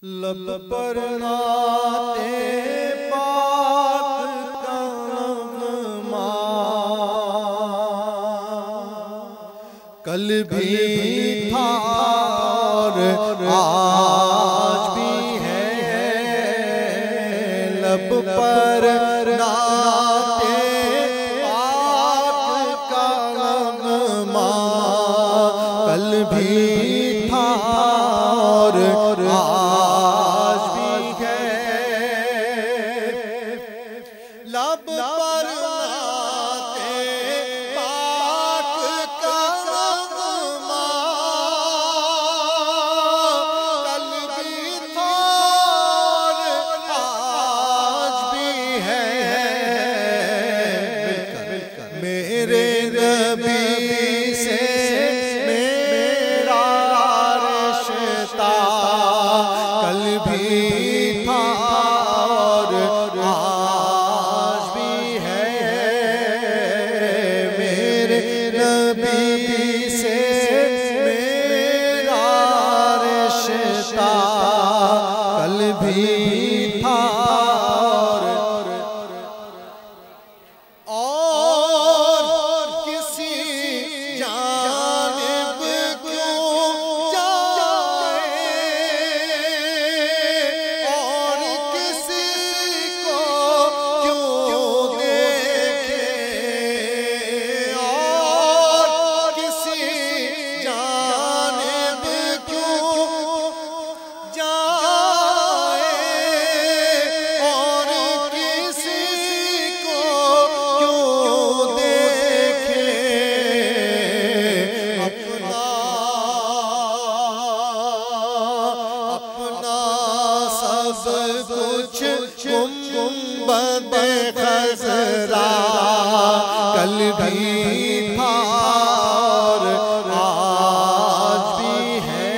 लब पर नाते पाक का नग़मा कल भी था और आज भी है। लब पर नाते पाक का नग़मा कल भी था और आज भी है। लब पर नाते पाक का नग़मा कल भी था और आज भी है। मेरे नबी से मेरा रिश्ता कल भी था और आज भी है। मेरे नबी से मेरा रिश्ता कल भी था और किसी जानिब क्यों जाए और किसी को क्यों देखे और किसी जानिब क्यों जाए और किसी को क्यों देखे। अपना अपना सब कुछ गुंबद खज़रा कल भी था और आज भी है।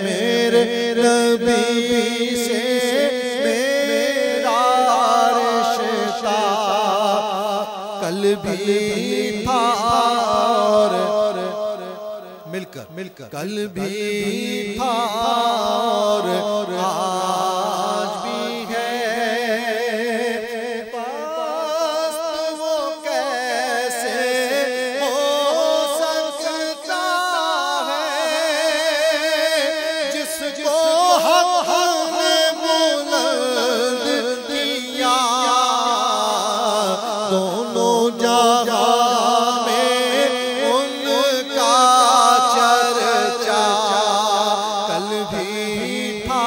मेरे नबी से मेरा रिश्ता कल भी था और मिलकर कल भी था और आज भी है। पास्त वो कैसे हो सकता है जिसको हक ने बुलंद किया। दोनों जहां में उनका चर्चा कल भी था।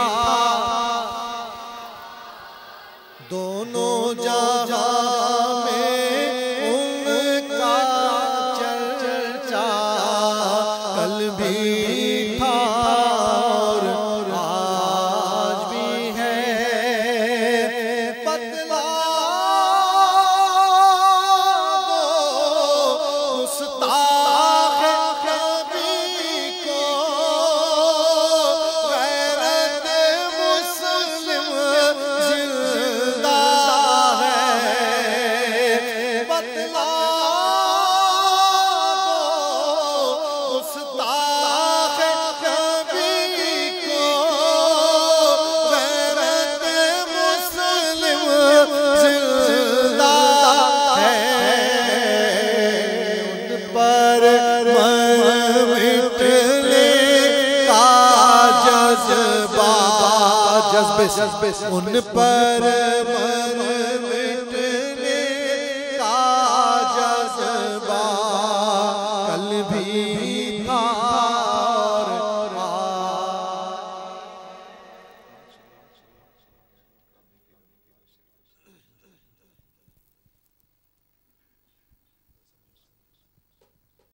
दोनों जहां में उनका चर्चा कल भी था और आज भी है। बतला दो गुस्ताख नबी को गैरत मुस्लिम जिंदा है। बतला दो गुस्ताख नबी को गैरत मुस्लिम जिंदा है। उन पर मिटने का जज्बे उन पर